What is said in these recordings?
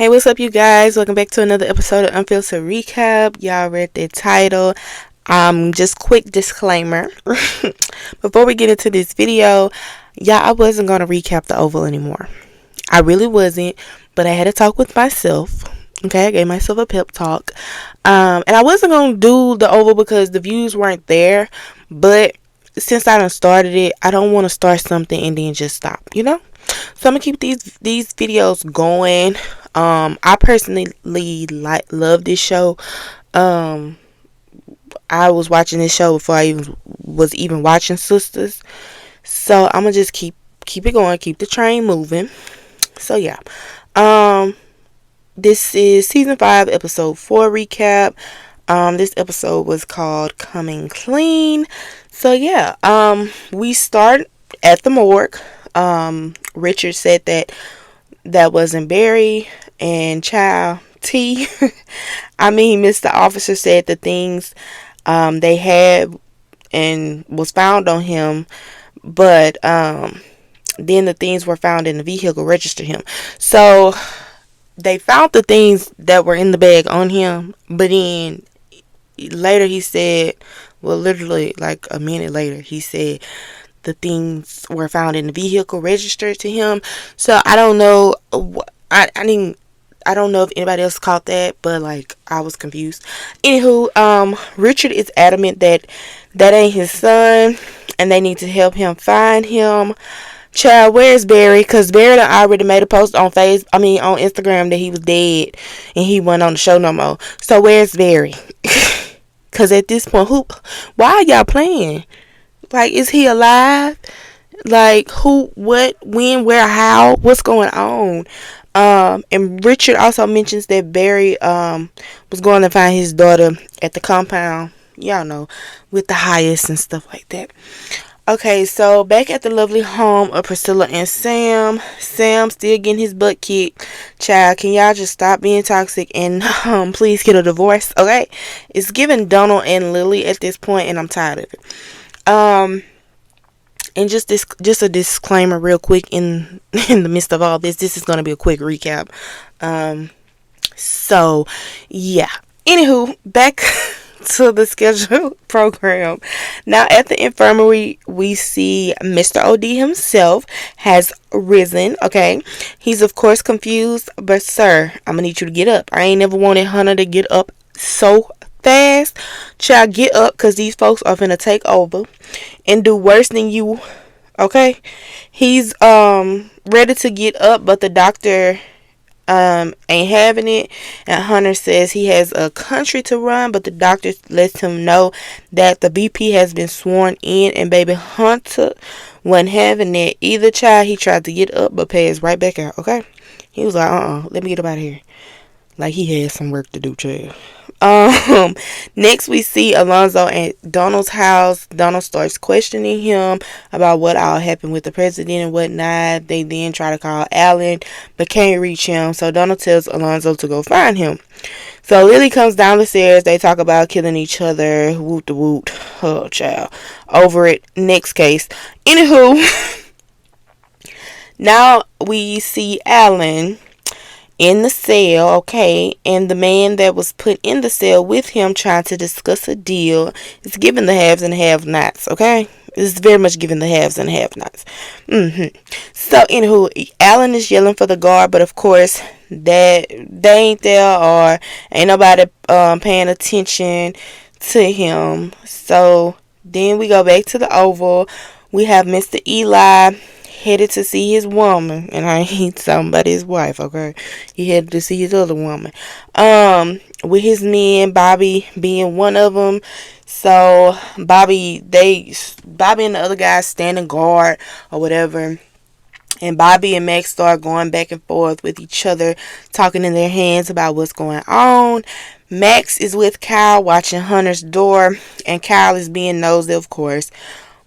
Hey, what's up, you guys? Welcome back to another episode of Unfiltered Recap. Y'all read the title. Just quick disclaimer. Before we get into this video, I wasn't going to recap the Oval anymore. I really wasn't, but I had to talk with myself. Okay, I gave myself a pep talk. And I wasn't going to do the Oval because the views weren't there, but since I done started it, I don't want to start something and then just stop, So I'm gonna keep these videos going. I personally love this show. I was watching this show before I was even watching Sisters. So I'm gonna just keep it going, keep the train moving. So yeah. This is season 5, episode 4 recap. This episode was called Coming Clean. So yeah, we start at the morgue. Richard said that wasn't Barry and child T. Mr. Officer said the things they had and was found on him, but then the things were found in the vehicle registered him. So they found the things that were in the bag on him, but then later he said, well, literally like a minute later, he said the things were found in the vehicle registered to him. So I don't know. I don't know if anybody else caught that, but like I was confused. Anywho, Richard is adamant that ain't his son, and they need to help him find him. Child, where's Barry? Cause Barry done already made a post on on Instagram that he was dead and he wasn't on the show no more. So where's Barry? Cause at this point, why are y'all playing? Like, is he alive? Like, who, what, when, where, how? What's going on? And Richard also mentions that Barry was going to find his daughter at the compound. Y'all know, with the highest and stuff like that. Okay, so back at the lovely home of Priscilla and Sam. Sam still getting his butt kicked. Child, can y'all just stop being toxic and please get a divorce? Okay, it's giving Donald and Lily at this point, and I'm tired of it. And just a disclaimer real quick in the midst of all this is going to be a quick recap. So yeah. Anywho, back to the scheduled program. Now at the infirmary, we see Mr. OD himself has risen. Okay, he's of course confused, but sir, I'm gonna need you to get up. I ain't never wanted Hunter to get up so fast. Child, get up, because these folks are finna take over and do worse than you. Okay, he's ready to get up, but the doctor ain't having it, and Hunter says he has a country to run, but the doctor lets him know that the BP has been sworn in, and baby Hunter wasn't having it either. Child, he tried to get up but passed right back out. Okay, he was like, let me get up out of here, like he had some work to do, child. Next we see Alonzo at Donald's house. Donald starts questioning him about what all happened with the president and whatnot. They then try to call Alan, but can't reach him. So Donald tells Alonzo to go find him. So Lily comes down the stairs. They talk about killing each other. Woot the woot. Oh, child. Over it. Next case. Anywho, now we see Alan in the cell, okay, and the man that was put in the cell with him trying to discuss a deal. It's giving the haves and have-nots, okay? It's very much giving the haves and have-nots. So, anywho, Alan is yelling for the guard, but of course, that they ain't there, or ain't nobody paying attention to him. So, then we go back to the Oval. We have Mr. Eli headed to see his woman, and I ain't talking about his wife, okay? He headed to see his other woman. With his men, Bobby being one of them. So Bobby and the other guys standing guard or whatever. And Bobby and Max start going back and forth with each other, talking in their hands about what's going on. Max is with Kyle watching Hunter's door, and Kyle is being nosy, of course.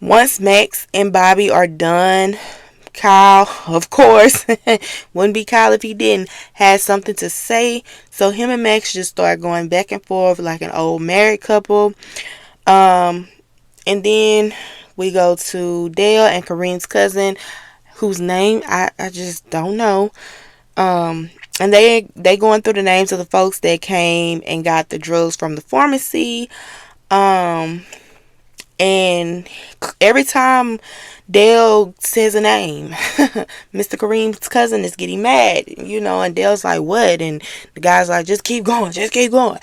Once Max and Bobby are done, Kyle, of course, wouldn't be Kyle if he didn't, has something to say. So him and Max just start going back and forth like an old married couple. And then we go to Dale and Kareem's cousin, whose name I just don't know. And they going through the names of the folks that came and got the drugs from the pharmacy. Um, and every time Dale says a name, Mr. Kareem's cousin is getting mad, and Dale's like, what? And the guy's like, just keep going, just keep going.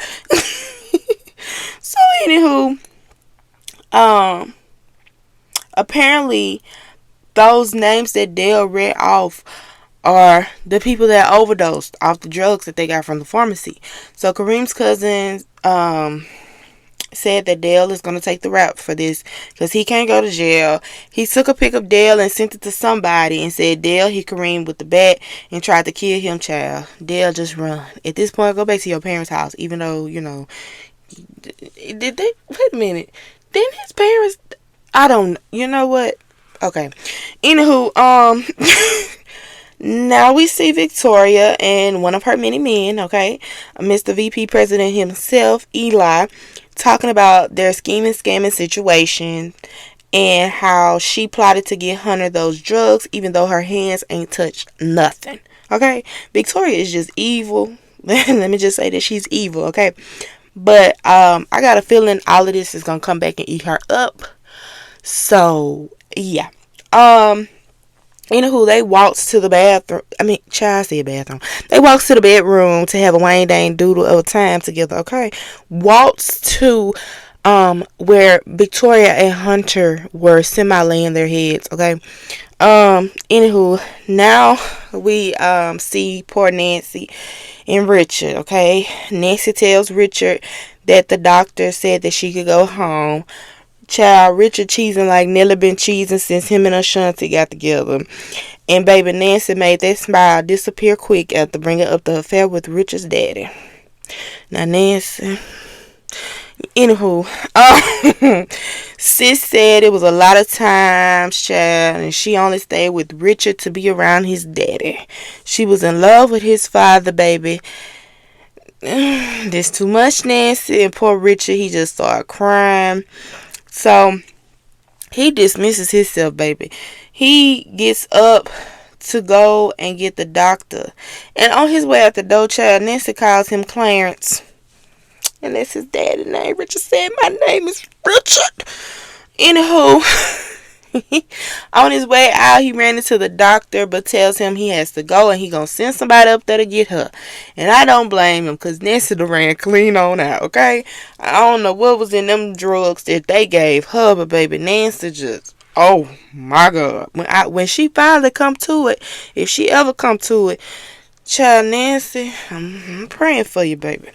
So, anywho, apparently, those names that Dale read off are the people that overdosed off the drugs that they got from the pharmacy. So, Kareem's cousin, said that Dale is going to take the rap for this because he can't go to jail. He took a pic of Dale and sent it to somebody and said Dale hit Kareem with the bat and tried to kill him, child. Dale, just run. At this point, go back to your parents' house, even though, did they, wait a minute, didn't his parents, I don't, you know what? Okay. Anywho, now we see Victoria and one of her many men, okay, Mr. VP President himself, Eli, talking about their scheming, scamming situation and how she plotted to get Hunter those drugs even though her hands ain't touched nothing, okay? Victoria is just evil. Let me just say that she's evil, okay? But I got a feeling all of this is going to come back and eat her up. So, yeah. Anywho, they waltzed to the bathroom. I said bathroom. They waltzed to the bedroom to have a Wayne Dang doodle of a time together, okay? Waltzed to where Victoria and Hunter were semi-laying their heads, okay? Anywho, now we see poor Nancy and Richard, okay? Nancy tells Richard that the doctor said that she could go home. Child, Richard cheesing like Nelly been cheesing since him and Ashanti got together. And baby Nancy made that smile disappear quick after bringing up the affair with Richard's daddy. Now Nancy, anywho, sis said it was a lot of times, child, and she only stayed with Richard to be around his daddy. She was in love with his father, baby. This too much, Nancy. And poor Richard, he just started crying. So, he dismisses himself, baby. He gets up to go and get the doctor. And on his way out the door, child, Nancy calls him Clarence. And that's his daddy's name. Richard said, my name is Richard. Anywho, on his way out, he ran into the doctor, but tells him he has to go and he gonna send somebody up there to get her. And I don't blame him, because Nancy ran clean on out, okay? I don't know what was in them drugs that they gave her, but baby, Nancy just, oh my God. When she finally come to it, if she ever come to it, child, Nancy, I'm praying for you, baby.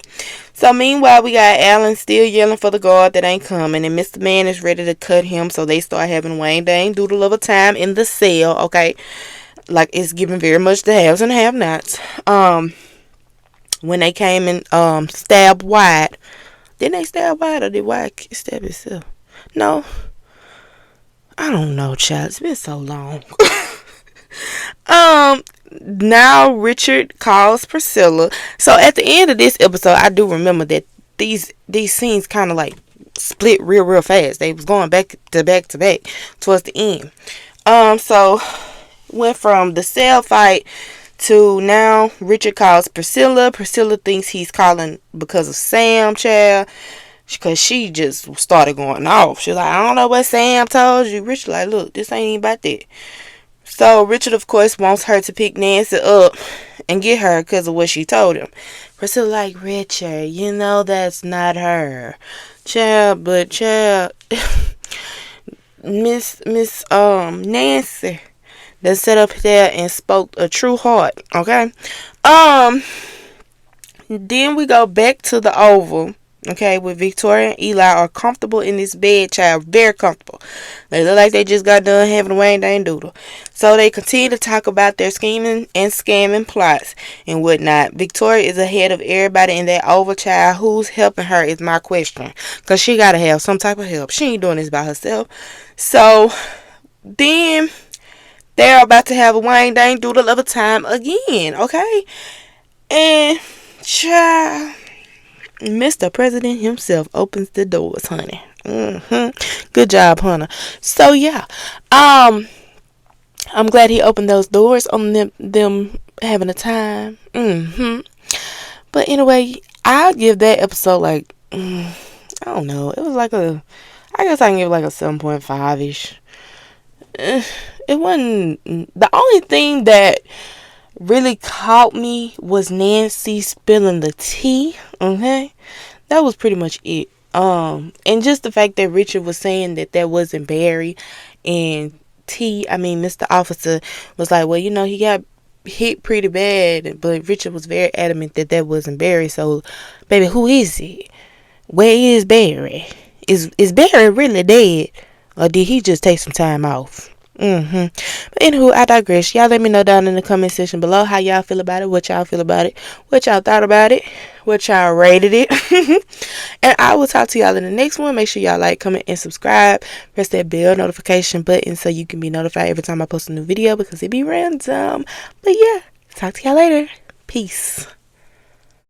So meanwhile, we got Alan still yelling for the guard that ain't coming, and Mr. Man is ready to cut him, so they start having Wayne Dang doodle of a time in the cell, okay? Like, it's giving very much the haves and have-nots. When they came and stabbed White, didn't they stab White, or did White stab himself? No. I don't know, child. It's been so long. Now Richard calls Priscilla. So at the end of this episode, I do remember that these scenes kind of like split real fast. They was going back to back towards the end. So went from the cell fight to now Richard calls Priscilla. Priscilla thinks he's calling because of Sam, child, because she just started going off. She's like, I don't know what Sam told you. Richard like, look, this ain't even about that. So Richard, of course, wants her to pick Nancy up and get her because of what she told him. Priscilla like, Richard, that's not her. Child, but child, Miss Nancy that sat up there and spoke a true heart, okay? Then we go back to the Oval. Okay, with Victoria and Eli are comfortable in this bed, child. Very comfortable. They look like they just got done having a Wayne Dang doodle. So they continue to talk about their scheming and scamming plots and whatnot. Victoria is ahead of everybody in that Oval, child. Who's helping her is my question. Because she got to have some type of help. She ain't doing this by herself. So then they're about to have a Wayne Dang doodle of a time again. Okay? And child, Mr. President himself opens the doors, honey. Good job, Hunter. So yeah, I'm glad he opened those doors on them having a time. But anyway, I'll give that episode like, I don't know. It was like I guess I can give like a 7.5 ish. It wasn't the only thing that really caught me was Nancy spilling the tea. Okay, that was pretty much it. And just the fact that Richard was saying that wasn't Barry, and Mr. Officer was like, well, he got hit pretty bad, but Richard was very adamant that wasn't Barry. So, baby, who is it? Where is Barry? Is Barry really dead, or did he just take some time off? But anywho, I digress. Y'all let me know down in the comment section below how y'all feel about it, what y'all feel about it, what y'all thought about it, what y'all rated it. And I will talk to y'all in the next one. Make sure y'all like, comment, and subscribe. Press that bell notification button so you can be notified every time I post a new video, because it be random. But yeah, talk to y'all later. Peace.